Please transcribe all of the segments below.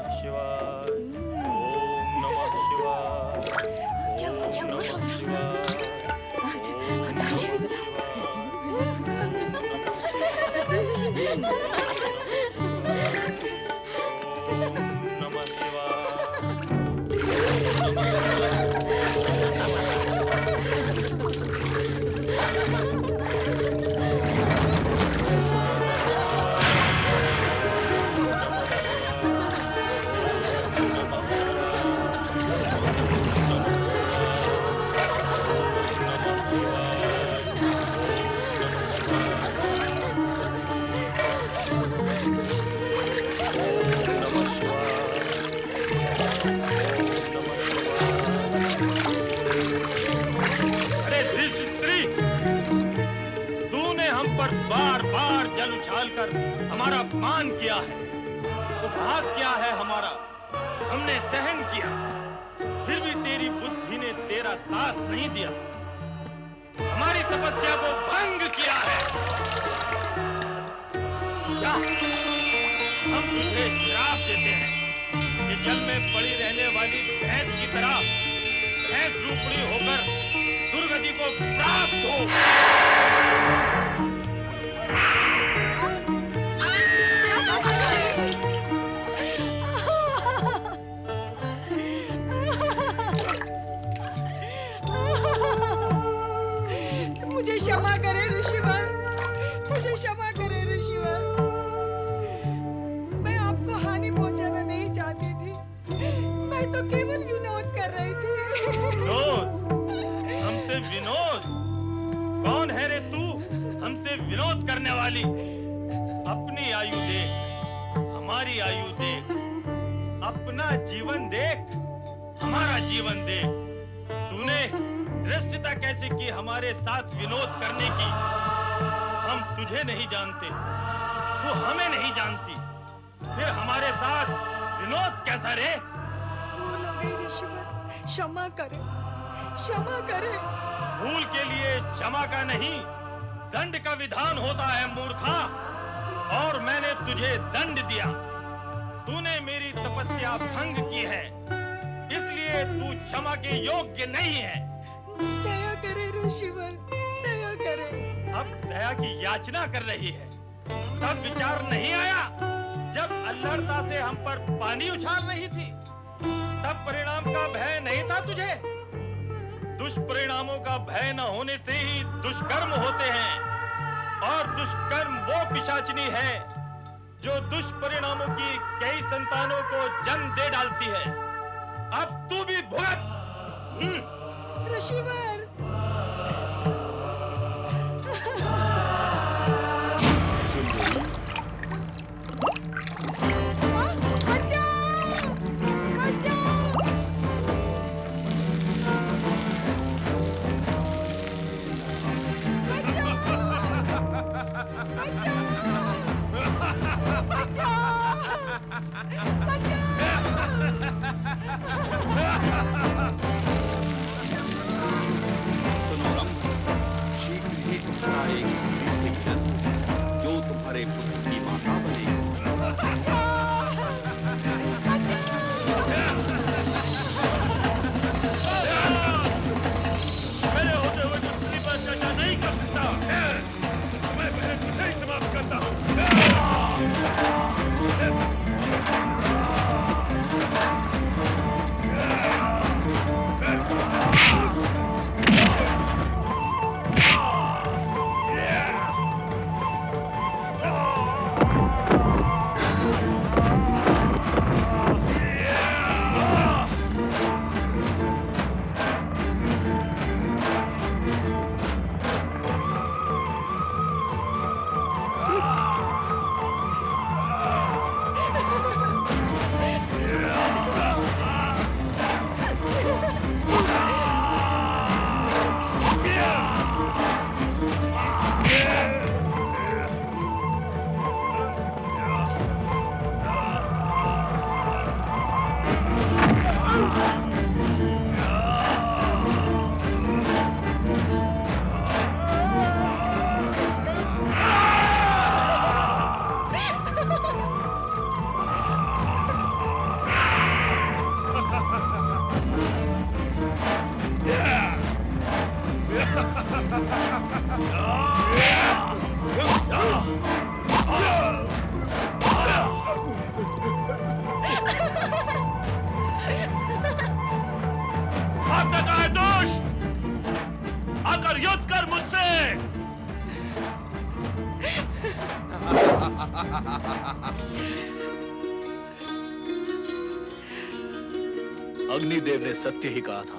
नमः शिवाय। ओम नमः शिवाय। क्या हो ओम रहा नमः है? शिवाय। नमः शिवाय। अरे दृश्य स्त्री, तूने हम पर बार बार जल उछाल कर हमारा अपमान किया है, उपहास किया है हमारा, हमने सहन किया, फिर भी तेरी बुद्धि ने तेरा साथ नहीं दिया, हमारी तपस्या को भंग किया है। जा, हम तुझे श्राप देते हैं कि जल में पड़ी रहने वाली भैंस की तरह भैंस रूपणी होकर दुर्गति को प्राप्त हो। मुझे क्षमा करे ऋषिवर, मुझे क्षमा करे ऋषिवर। मैं आपको हानि पहुंचाना नहीं चाहती थी, मैं तो केवल विनोद कर रही थी। विनोद? हमसे विनोद? कौन है रे तू हमसे विनोद करने वाली? अपनी आयु देख, हमारी आयु देख, अपना जीवन देख, हमारा जीवन देख। तूने धृष्टता कैसे की हमारे साथ विनोद करने की? हम तुझे नहीं जानते, तू हमें नहीं जानती, फिर हमारे साथ विनोद कैसा रे? भूल हो गई ऋषिवर, क्षमा करे, क्षमा करे। भूल के लिए क्षमा का नहीं, दंड का विधान होता है मूर्खा। और मैंने तुझे दंड दिया, तूने मेरी तपस्या भंग की है, इसलिए तू क्षमा के योग्य नहीं है। दया करे ऋषिवर, दया करे। अब दया की याचना कर रही है। तब विचार नहीं आया जब अल्लड़ता से हम पर पानी उछाल रही थी, तब परिणाम का भय नहीं था तुझे? दुष्परिणामों का भय न होने से ही दुष्कर्म होते हैं, और दुष्कर्म वो पिशाचिनी है जो दुष्परिणामों की कई संतानों को जन्म दे डालती है। अब तू भी भुगत। ऋषिवर, शीघ्र ही तुम्हारा एक दिव्य जन्म है, जो तुम्हारे पुत्र की माता बनेगी। मेरे होते हुए पृथ्वी पर चर्चा नहीं कर सकता। मैं पहले तुझे ही समाप्त करता हूँ। अग्निदेव ने सत्य ही कहा था।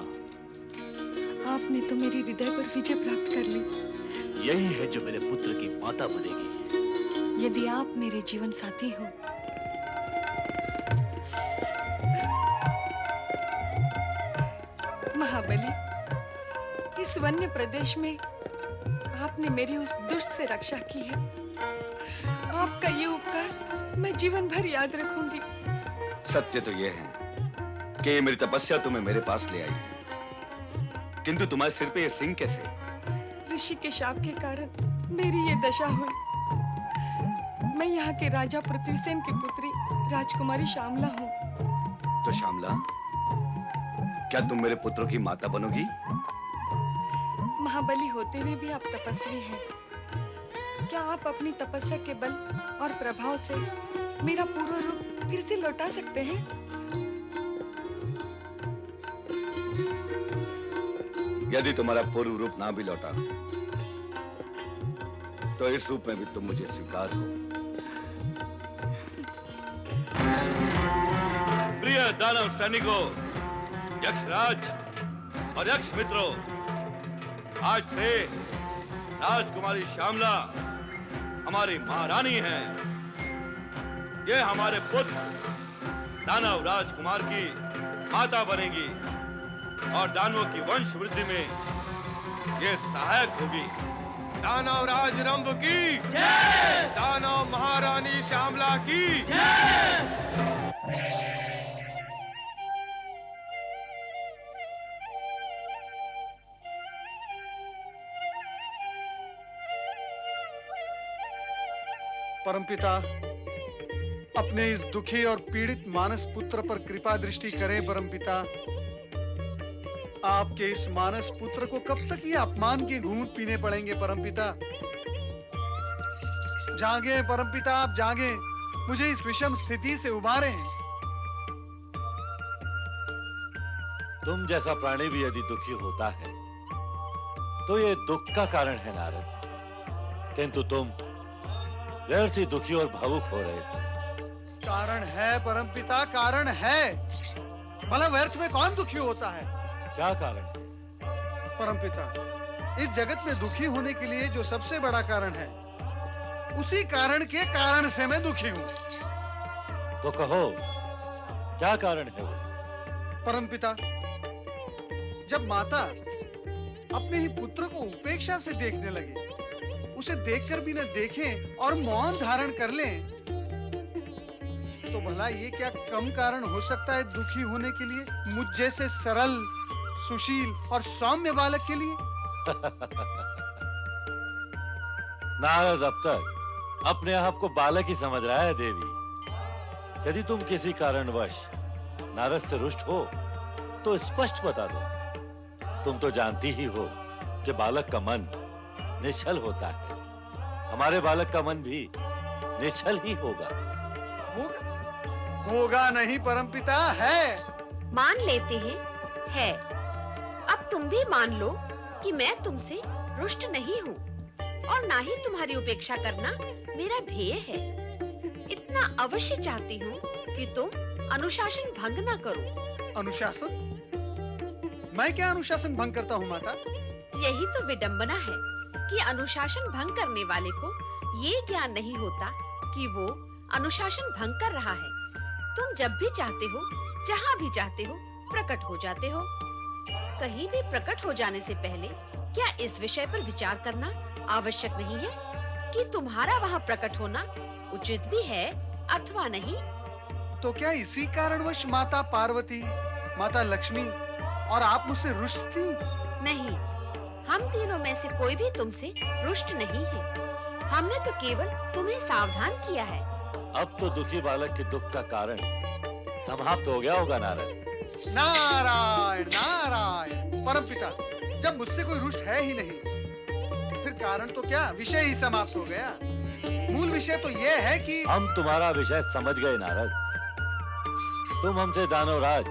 आपने तो मेरे हृदय पर विजय प्राप्त कर ली। यही है जो मेरे पुत्र की माता बनेगी। यदि आप मेरे जीवन साथी हो, महाबली, इस वन्य प्रदेश में आपने मेरी उस दुष्ट से रक्षा की है। आपका ये उपकार मैं जीवन भर याद रखूंगी। सत्य तो यह है कि ये मेरी तपस्या तुम्हें मेरे पास ले आई है, किंतु तुम्हारे सिर पे ये सिंह कैसे? ऋषि के शाप के कारण मेरी ये दशा हुई। मैं यहाँ के राजा पृथ्वीसेन की पुत्री राजकुमारी श्यामला हूँ। तो श्यामला, क्या तुम मेरे पुत्रों की माता बनोगी? महाबली होते हुए भी आप तपस्वी हैं। क्या आप अपनी तपस्या के बल और प्रभाव से मेरा पूर्व रूप फिर से लौटा सकते हैं? यदि तुम्हारा पूर्व रूप ना भी लौटा, तो इस रूप में भी तुम मुझे स्वीकार हो। प्रिय दानव सैनिकों, यक्षराज और यक्ष मित्रों, आज से राजकुमारी श्यामला हमारी महारानी है। ये हमारे पुत्र दानव राजकुमार की माता बनेगी और दानवों की वंश वृद्धि में ये सहायक होगी। दानव राज रंभ की जय, दानव महारानी श्यामला की जय। परमपिता, अपने इस दुखी और पीड़ित मानस पुत्र पर कृपा दृष्टि करें। परमपिता, आपके इस मानस पुत्र को कब तक ये अपमान के घूंट पीने पड़ेंगे? परमपिता जागे, परमपिता आप जागे, मुझे इस विषम स्थिति से उबारें। तुम जैसा प्राणी भी यदि दुखी होता है तो ये दुख का कारण है नारद, किंतु तुम व्यर्थ ही दुखी और भावुक हो रहे हो। कारण है परमपिता, कारण है। भला व्यर्थ में कौन दुखी होता है? क्या कारण है? परमपिता, इस जगत में दुखी होने के लिए जो सबसे बड़ा कारण है, उसी कारण के कारण से मैं दुखी हूँ। तो कहो, क्या कारण है वो? परमपिता, जब माता अपने ही पुत्र को उपेक्षा से देखने लगे, उसे देखकर भी न देखें और मौन धारण कर लें, तो भला ये क्या कम कारण हो सकता है दुखी होने के लिए मुझ जैसे सरल, सुशील और सौम्य बालक के लिए? नारद अब तक अपने आप को बालक ही समझ रहा है देवी। यदि तुम किसी कारणवश नारद से रुष्ट हो तो स्पष्ट बता दो। तुम तो जानती ही हो कि बालक का मन निश्चल होता है। हमारे बालक का मन भी निश्चल ही होगा। होगा नहीं परमपिता, है। मान लेते हैं, है। अब तुम भी मान लो कि मैं तुमसे रुष्ट नहीं हूँ और ना ही तुम्हारी उपेक्षा करना मेरा ध्येय है। इतना अवश्य चाहती हूँ कि तुम अनुशासन भंग ना करो। अनुशासन? मैं क्या अनुशासन भंग करता हूँ माता? यही तो विडंबना है कि अनुशासन भंग करने वाले को ये ज्ञान नहीं होता कि वो अनुशासन भंग कर रहा है। तुम जब भी चाहते हो, जहाँ भी चाहते हो, प्रकट हो जाते हो। कहीं भी प्रकट हो जाने से पहले क्या इस विषय पर विचार करना आवश्यक नहीं है कि तुम्हारा वहाँ प्रकट होना उचित भी है अथवा नहीं? तो क्या इसी कारणवश माता पार्वती, माता लक्ष्मी और आप मुझसे रुष्ट थी? नहीं, हम तीनों में से कोई भी तुमसे रुष्ट नहीं है। हमने तो केवल तुम्हें सावधान किया है। अब तो दुखी बालक के दुख का कारण समाप्त हो गया होगा नारद। नारायण नारायण। परमपिता, जब मुझसे कोई रुष्ट है ही नहीं, फिर कारण तो क्या, विषय ही समाप्त हो गया। मूल विषय तो यह है कि हम तुम्हारा विषय समझ गए नारद। तुम हमसे दानवराज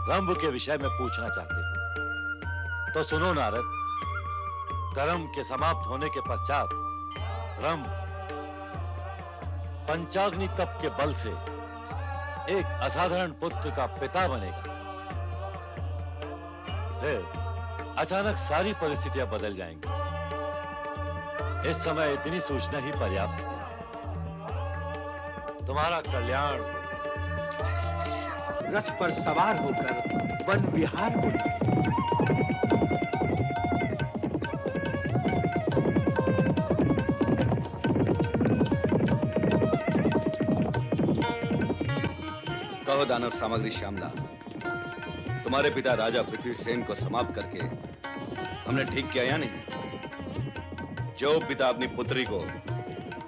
रंभ के विषय में पूछना चाहते हो, तो सुनो नारद। कर्म के समाप्त होने के पश्चात रंभ पंचाग्नि तप के बल से एक असाधारण पुत्र का पिता बनेगा। फिर अचानक सारी परिस्थितियां बदल जाएंगी। इस समय इतनी सूचना ही पर्याप्त है। तुम्हारा कल्याण हो। रथ पर सवार होकर वन विहार को कहो दानव सामग्री श्यामला, तुम्हारे पिता राजा पृथ्वीसेन को समाप्त करके हमने ठीक किया या नहीं? जो पिता अपनी पुत्री को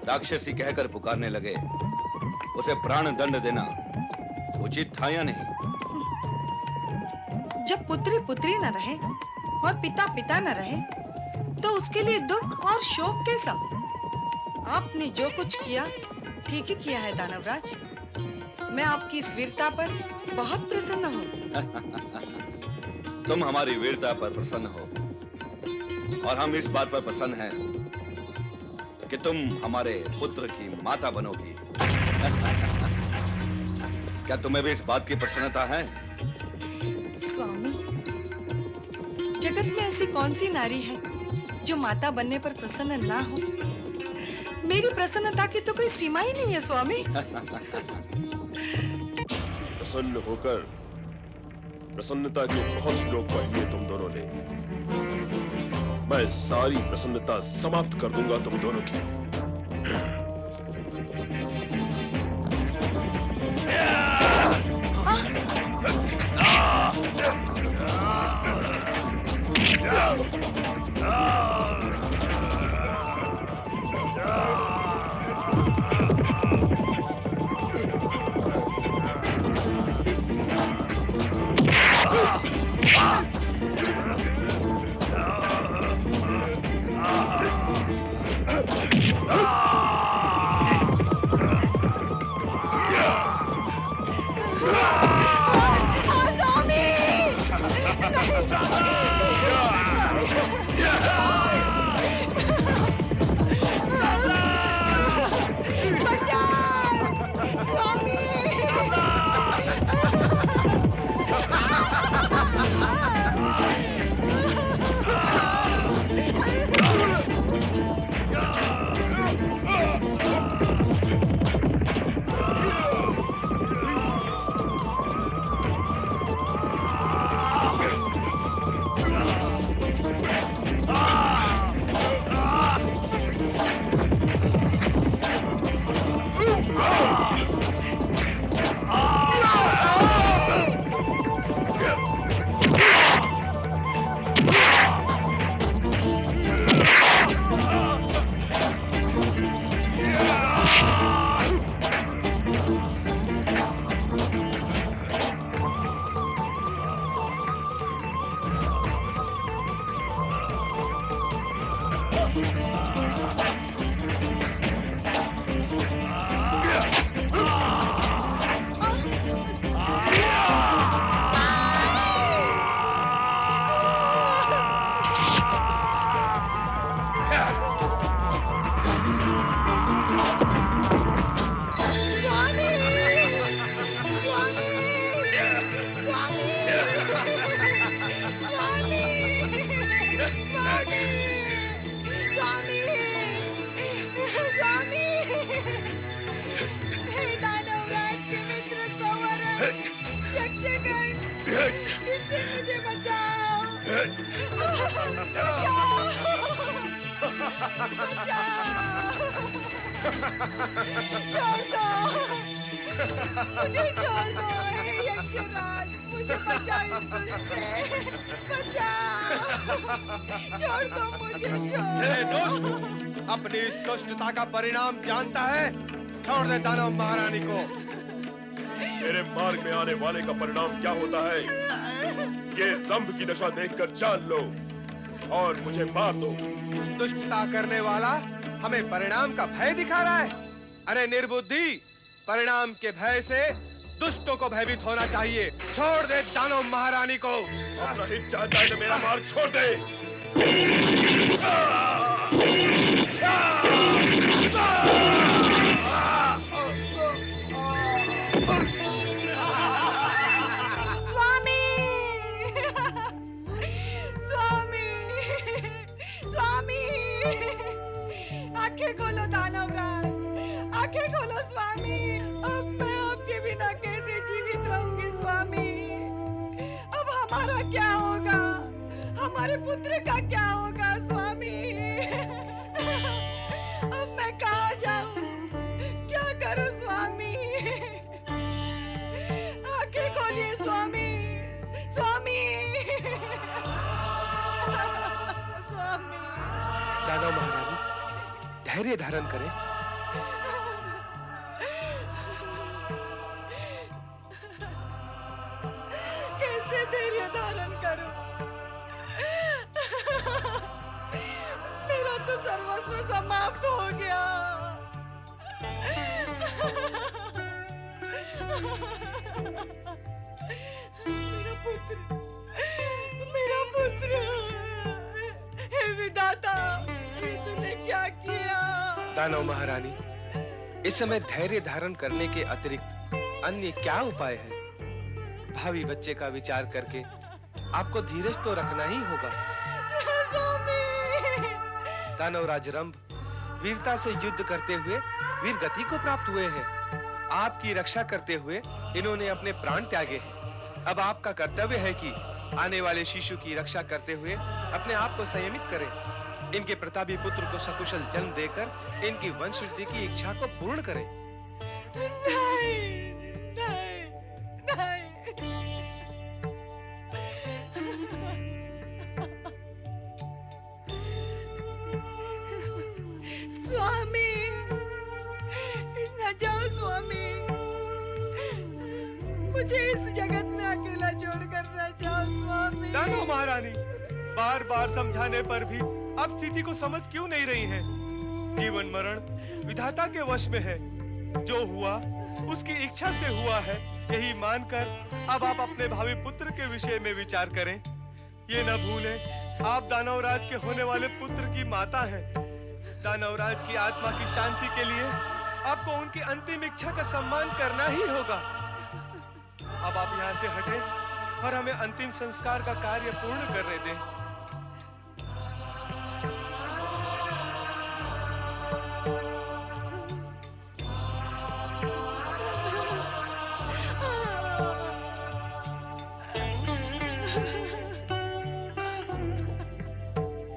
राक्षसी कहकर पुकारने लगे, उसे प्राण दंड देना उचित था या नहीं? जब पुत्री पुत्री न रहे और पिता पिता न रहे, तो उसके लिए दुख और शोक कैसा? आपने जो कुछ किया ठीक ही किया है दानवराज। मैं आपकी इस वीरता पर बहुत प्रसन्न हूँ। तुम हमारी वीरता पर प्रसन्न हो और हम इस बात पर प्रसन्न हैं कि तुम हमारे पुत्र की माता बनोगी। क्या तुम्हें भी इस बात की प्रसन्नता है? स्वामी, जगत में ऐसी कौन सी नारी है जो माता बनने पर प्रसन्न ना हो? मेरी प्रसन्नता की तो कोई सीमा ही नहीं है स्वामी। प्रसन्न होकर प्रसन्नता के बहुत श्लोक पढ़ लिए तुम दोनों ने। मैं सारी प्रसन्नता समाप्त कर दूंगा तुम दोनों की। छोड़ दो, मुझे छोड़ दो, हे यक्षराज, मुझे बचाओ इस दुष्ट से, बचाओ, छोड़ दो मुझे, छोड़। हे दुष्ट, अपनी इस दुष्टता का परिणाम जानता है? छोड़ दे दानव महारानी को। मेरे मार्ग में आने वाले का परिणाम क्या होता है, ये रंभ की दशा देखकर जान लो और मुझे मार दो। दुष्टता करने वाला हमें परिणाम का भय दिखा रहा है। अरे निर्बुद्धि, परिणाम के भय से दुष्टों को भयभीत होना चाहिए। छोड़ दे दानव महारानी को। अपना हित चाहता है तो मेरा मार्ग छोड़ दे। क्या होगा? हमारे पुत्र का क्या होगा स्वामी? अब मैं कहाँ जाऊं? क्या करूं स्वामी? आंखें खोलिए स्वामी, स्वामी, स्वामी। दानव महारानी, धैर्य धारण करें। कैसे धैर्य धारण करूं? मेरा तो सर्वस्व समाप्त हो गया। मेरा पुत्र, हे विधाता, ये तूने क्या किया? दानव महारानी, इस समय धैर्य धारण करने के अतिरिक्त अन्य क्या उपाय है? भावी बच्चे का विचार करके आपको धीरज तो रखना ही होगा। स्वामी, दानवराज रंभ वीरता से युद्ध करते हुए वीर गति को प्राप्त हुए हैं। आपकी रक्षा करते हुए इन्होंने अपने प्राण त्यागे हैं। अब आपका कर्तव्य है कि आने वाले शिशु की रक्षा करते हुए अपने आप को संयमित करें। इनके प्रतापी पुत्र को सकुशल जन्म देकर इनकी वंश वृद्धि की इच्छा को पूर्ण करें। नहीं, नहीं, नहीं। स्वामी, न जाओ स्वामी, मुझे इस जगत में अकेला छोड़कर न जाओ स्वामी। दानव महारानी, बार बार समझाने पर भी आप स्थिति को समझ क्यों नहीं रही हैं? जीवन मरण विधाता के वश में है। जो हुआ उसकी इच्छा से हुआ है, यही मानकर अब आप अपने भावी पुत्र के विषय में विचार करें। ये न भूलें, आप दानवराज के होने वाले पुत्र की माता हैं। दानवराज की आत्मा की शांति के लिए आपको उनकी अंतिम इच्छा का सम्मान करना ही होगा। अब आप यहाँ से हटें और हमें अंतिम संस्कार का कार्य पूर्ण करने दें।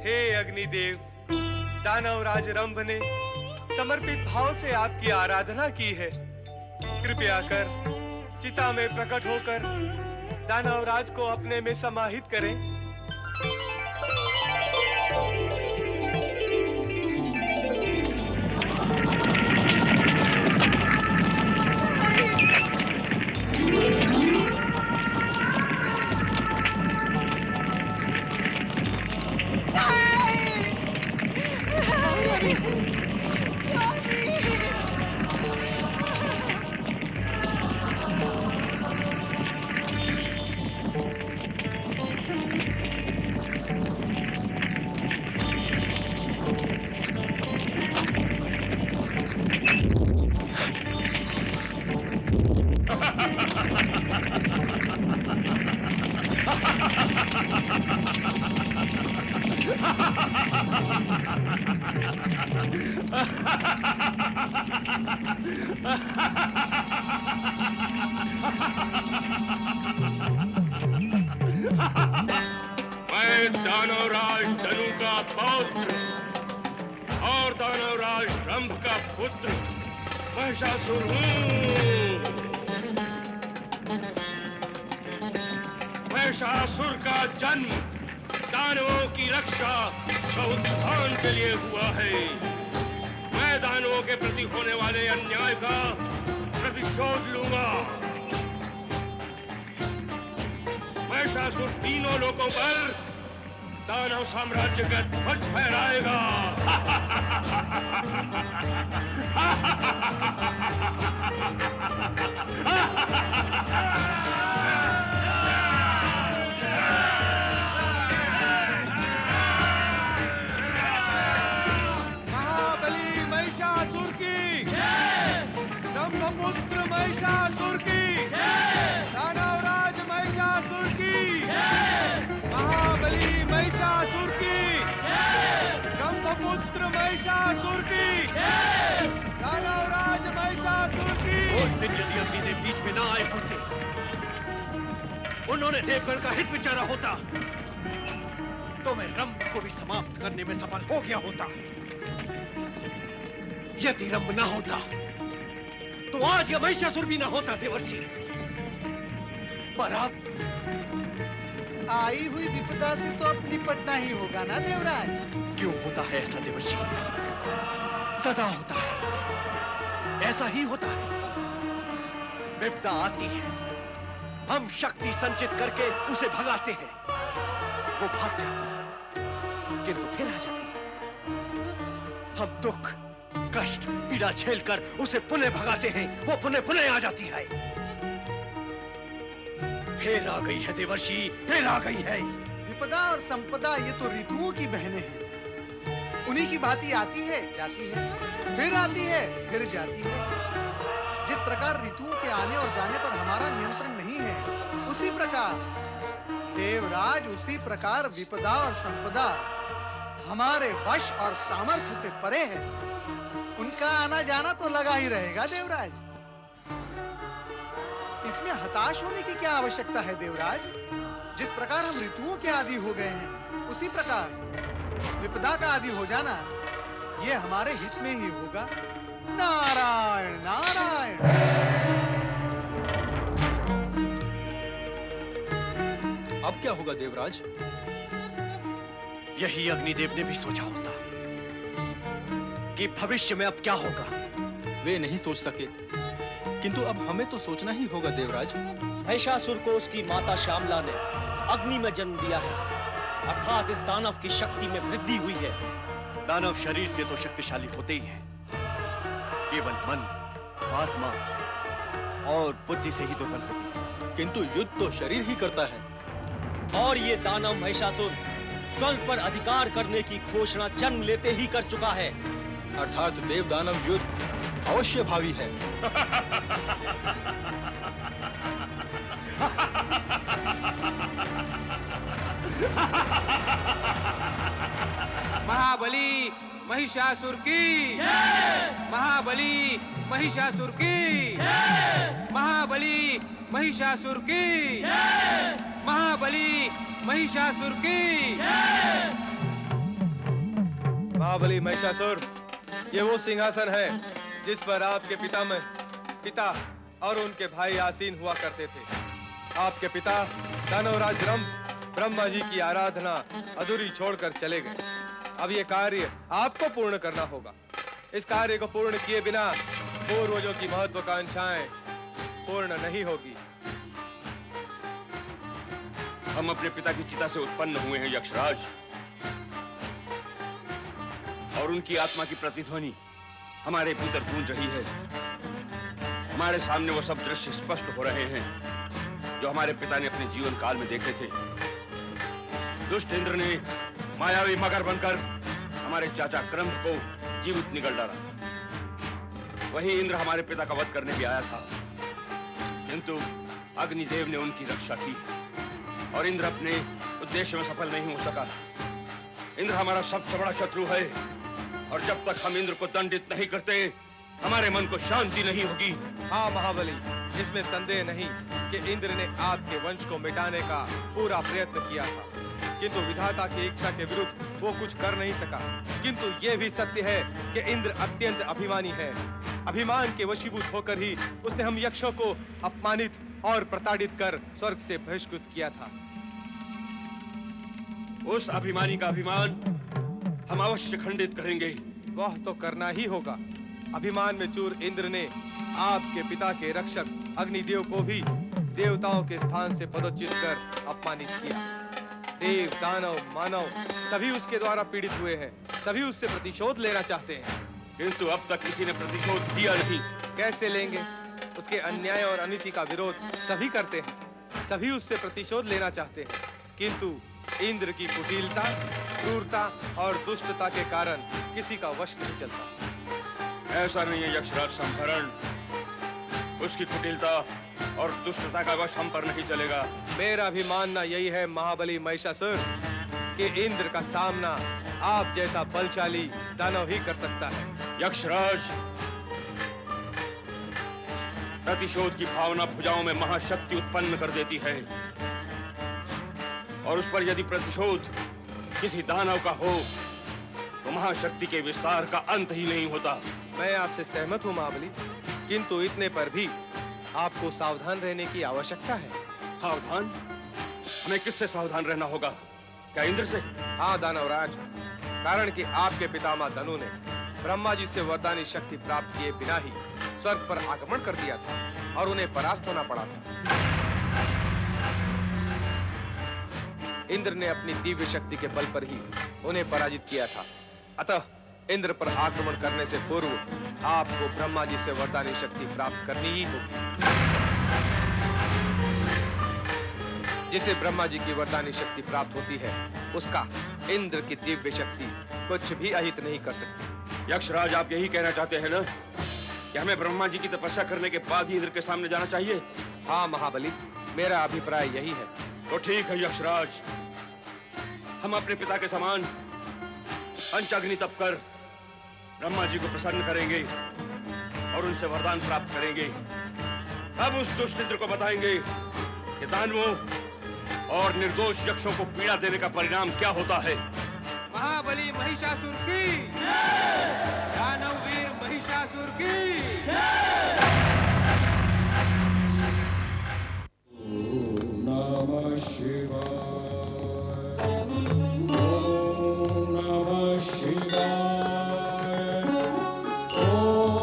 हे अग्निदेव, दानवराज रंभ ने समर्पित भाव से आपकी आराधना की है। कृपया कर चिता में प्रकट होकर दानवराज को अपने में समाहित करें। मैं दानवराज धनु का पौत्र और दानवराज रंभ का पुत्र महिषासुर हूँ। महिषासुर का जन्म दानवों की रक्षा व उत्थान के लिए हुआ है। मैं दानवों के प्रति होने वाले अन्याय का प्रतिशोध लूंगा। महिषासुर तीनों लोकों पर दानव साम्राज्य का ध्वज फहराएगा। महाबली महिषासुर की जय, ब्रह्मपुत्र महिषासुर की जय, दानवराज महिषासुर की जय, महाबली महिषासुर की जय, ब्रह्मपुत्र महिषासुर की जय, दानवराज महिषासुर की। उस दिन यदि अग्नि बीच में ना आए होते उन्होंने देवगण का हित विचारा होता तो मैं रंभ को भी समाप्त करने में सफल हो गया होता। यदि रंभ ना होता तो आज यह महिषासुर भी ना होता देवर्षि। पर अब आई हुई विपदा से तो अब निपटना ही होगा ना देवराज। क्यों होता है ऐसा देवर्षि? सदा होता है, ऐसा ही होता है। विपदा आती है, हम शक्ति संचित करके उसे भगाते हैं, वो भाग जाती है, किंतु फिर आ जाती है। हम दुख कष्ट पीड़ा झेलकर उसे पुनः भगाते हैं, वो पुनः आ जाती है। फिर आ गई है देवर्षि, फिर आ गई है। विपदा और संपदा ये तो ऋतुओं की बहनें हैं। उन्हीं की भांति आती है, जाती है, फिर आती है, फिर जाती है। जिस प्रकार ऋतुओं के आने और जाने पर हमारा नियंत्रण नहीं है, उसी प्रकार देवराज, उसी प्रकार विपदा और संपदा हमारे वश और सामर्थ्य से परे है। उनका आना जाना तो लगा ही रहेगा देवराज। इसमें हताश होने की क्या आवश्यकता है देवराज? जिस प्रकार हम ऋतुओं के आदी हो गए हैं, उसी प्रकार विपदा का आदी हो जाना ये हमारे हित में ही होगा। नारायण नारायण। अब क्या होगा देवराज? यही अग्निदेव ने भी सोचा होता कि भविष्य में अब क्या होगा। वे नहीं सोच सके, किंतु अब हमें तो सोचना ही होगा देवराज। महिषासुर को उसकी माता श्यामला ने अग्नि में जन्म दिया है, अर्थात इस दानव की शक्ति में वृद्धि हुई है। दानव शरीर से तो शक्तिशाली होते ही हैं, केवल मन, आत्मा और बुद्धि से ही दुर्बल होती है। किंतु युद्ध तो शरीर ही करता है। और ये दानव महिषासुर स्वर्ग पर अधिकार करने की घोषणा जन्म लेते ही कर चुका है। अर्थात देव दानव युद्ध अवश्य भावी है। महाबली महिषासुर की महाबली महिषासुर की महाबली महिषासुर की महाबली महिषासुर की। महाबली महिषासुर, ये वो सिंहासन है जिस पर आपके पिता और उनके भाई आसीन हुआ करते थे। आपके पिता दानवराज रंभ ब्रह्मा जी की आराधना अधूरी छोड़कर चले गए। अब ये कार्य आपको पूर्ण करना होगा। इस कार्य को पूर्ण किए बिना पूर्वजों की महत्वाकांक्षाएं पूर्ण नहीं होगी। हम अपने पिता की चिता से उत्पन्न हुए हैं यक्षराज, और उनकी आत्मा की प्रतिध्वनि हमारे भीतर गूंज रही है। हमारे सामने वो सब दृश्य स्पष्ट हो रहे हैं जो हमारे पिता ने अपने जीवन काल में देखे थे। दुष्ट इंद्र ने मायावी मगर बनकर हमारे चाचा क्रंभ को जीवित निगल डाला। वही इंद्र हमारे पिता का वध करने भी आया था, किंतु अग्निदेव ने उनकी रक्षा की और इंद्र अपने उद्देश्य में सफल नहीं हो सका। इंद्र हमारा सबसे बड़ा शत्रु है, और जब तक हम इंद्र को दंडित नहीं करते, हमारे मन को शांति नहीं होगी। हाँ महाबली, इसमें संदेह नहीं कि इंद्र ने आपके वंश को मिटाने का पूरा प्रयत्न किया था, किंतु विधाता की इच्छा के विरुद्ध वो कुछ कर नहीं सका। किंतु ये भी सत्य है कि इंद्र अत्यंत अभिमानी है। अभिमान के वशीभूत होकर ही उसने हम यक्षों को अपमानित और प्रताड़ित कर स्वर्ग से बहिष्कृत किया था। उस अभिमानी का अभिमान हम अवश्य खंडित करेंगे। वह तो करना ही होगा। अभिमान में चूर इंद्र ने आपके पिता के रक्षक अग्निदेव को भी देवताओं के स्थान से पदच्युत कर अपमानित किया। देव दानव मानव सभी उसके द्वारा पीड़ित हुए हैं, सभी उससे प्रतिशोध लेना चाहते हैं, किंतु अब तक किसी ने प्रतिशोध दिया नहीं। कैसे लेंगे? उसके अन्याय और अनीति का विरोध सभी करते हैं, सभी उससे प्रतिशोध लेना चाहते हैं, किंतु इंद्र की कुटिलता, क्रूरता और दुष्टता के कारण किसी का वश नहीं चलता। ऐसा नहीं है यक्षराज संभरण, उसकी कुटिलता और दुष्टता का वश हम पर नहीं चलेगा। मेरा भी मानना यही है महाबली महिषासुर कि इंद्र का सामना आप जैसा बलशाली दानव ही कर सकता है। यक्षराज, प्रतिशोध की भावना भुजाओं में महाशक्ति उत्पन्न कर देती है। और उस पर यदि प्रतिशोध किसी दानव का हो तो महाशक्ति के विस्तार का अंत ही नहीं होता। मैं आपसे सहमत हूँ महाबली, किंतु इतने पर भी आपको सावधान रहने की आवश्यकता है। सावधान? हमें किससे सावधान रहना होगा? क्या इंद्र से? हाँ दानवराज, कारण कि आपके पितामह धनु ने ब्रह्मा जी से वरदानी शक्ति प्राप्त किए बिना ही स्वर्ग पर आक्रमण कर दिया था और उन्हें परास्त होना पड़ा था। इंद्र ने अपनी दिव्य शक्ति के बल पर ही उन्हें पराजित किया था। अतः इंद्र पर आक्रमण करने से पूर्व आपको ब्रह्मा जी से वरदानी शक्ति प्राप्त करनी ही होगी। जिसे ब्रह्मा जी की वरदानी शक्ति प्राप्त होती है, उसका इंद्र की दिव्य शक्ति कुछ भी अहित नहीं कर सकती। यक्षराज, आप यही कहना चाहते हैं ना कि हमें ब्रह्मा जी की तपस्या करने के बाद ही इंद्र के सामने जाना चाहिए? हाँ महाबली, मेरा अभिप्राय यही है। तो ठीक है यक्षराज, हम अपने पिता के समान पंचाग्नि तप कर ब्रह्मा जी को प्रसन्न करेंगे और उनसे वरदान प्राप्त करेंगे। अब उस दुष्ट इंद्र को बताएंगे कि दानवों और निर्दोष यक्षों को पीड़ा देने का परिणाम क्या होता है। महाबली महिषासुर की, दानव वीर महिषासुर की।